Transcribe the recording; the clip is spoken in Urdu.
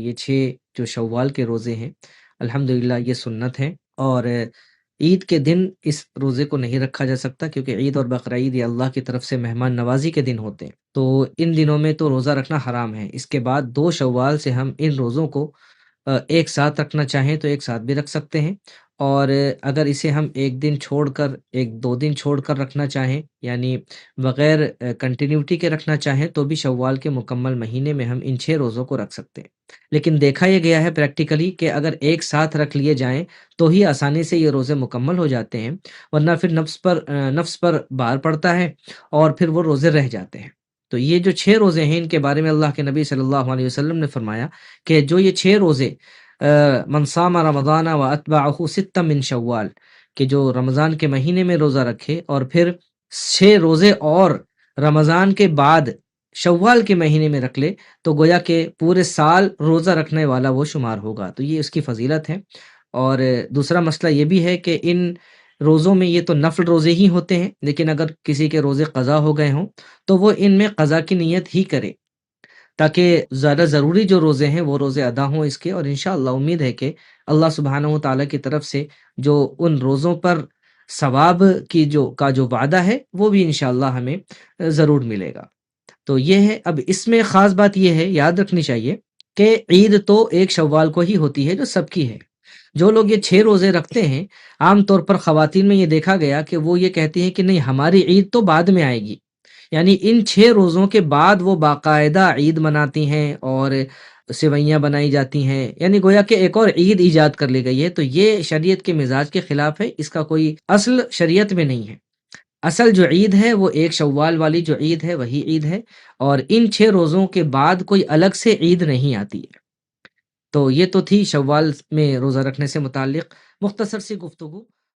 یہ 6 جو شوال کے روزے ہیں الحمدللہ یہ سنت ہیں، اور عید کے دن اس روزے کو نہیں رکھا جا سکتا، کیونکہ عید اور بقرعید یہ اللہ کی طرف سے مہمان نوازی کے دن ہوتے ہیں، تو ان دنوں میں تو روزہ رکھنا حرام ہے۔ اس کے بعد 2 شوال سے ہم ان روزوں کو ایک ساتھ رکھنا چاہیں تو ایک ساتھ بھی رکھ سکتے ہیں، اور اگر اسے ہم ایک دن چھوڑ کر 1-2 دن چھوڑ کر رکھنا چاہیں، یعنی بغیر کنٹینیوٹی کے رکھنا چاہیں، تو بھی شوال کے مکمل مہینے میں ہم ان 6 روزوں کو رکھ سکتے ہیں۔ لیکن دیکھا یہ گیا ہے پریکٹیکلی کہ اگر ایک ساتھ رکھ لیے جائیں تو ہی آسانی سے یہ روزے مکمل ہو جاتے ہیں، ورنہ پھر نفس پر بھار پڑتا ہے اور پھر وہ روزے رہ جاتے ہیں۔ تو یہ جو 6 روزے ہیں ان کے بارے میں اللہ کے نبی صلی اللہ علیہ وسلم نے فرمایا کہ جو یہ 6 روزے من صام رمضان و اتبعہ ستا من شوال، کہ جو رمضان کے مہینے میں روزہ رکھے اور پھر 6 روزے اور رمضان کے بعد شوال کے مہینے میں رکھ لے، تو گویا کہ پورے سال روزہ رکھنے والا وہ شمار ہوگا۔ تو یہ اس کی فضیلت ہے۔ اور دوسرا مسئلہ یہ بھی ہے کہ ان روزوں میں یہ تو نفل روزے ہی ہوتے ہیں، لیکن اگر کسی کے روزے قضا ہو گئے ہوں تو وہ ان میں قضا کی نیت ہی کرے، تاکہ زیادہ ضروری جو روزے ہیں وہ روزے ادا ہوں اس کے، اور انشاءاللہ امید ہے کہ اللہ سبحانہ و تعالیٰ کی طرف سے جو ان روزوں پر ثواب جو وعدہ ہے وہ بھی انشاءاللہ ہمیں ضرور ملے گا۔ تو یہ ہے۔ اب اس میں خاص بات یہ ہے، یاد رکھنی چاہیے کہ عید تو 1 شوال کو ہی ہوتی ہے جو سب کی ہے۔ جو لوگ یہ 6 روزے رکھتے ہیں، عام طور پر خواتین میں یہ دیکھا گیا کہ وہ یہ کہتی ہیں کہ نہیں، ہماری عید تو بعد میں آئے گی، یعنی ان 6 روزوں کے بعد وہ باقاعدہ عید مناتی ہیں اور سوئیاں بنائی جاتی ہیں، یعنی گویا کہ ایک اور عید ایجاد کر لی گئی ہے۔ تو یہ شریعت کے مزاج کے خلاف ہے، اس کا کوئی اصل شریعت میں نہیں ہے۔ اصل جو عید ہے وہ 1 شوال والی جو عید ہے وہی عید ہے، اور ان 6 روزوں کے بعد کوئی الگ سے عید نہیں آتی ہے۔ تو یہ تو تھی شوال میں روزہ رکھنے سے متعلق مختصر سی گفتگو۔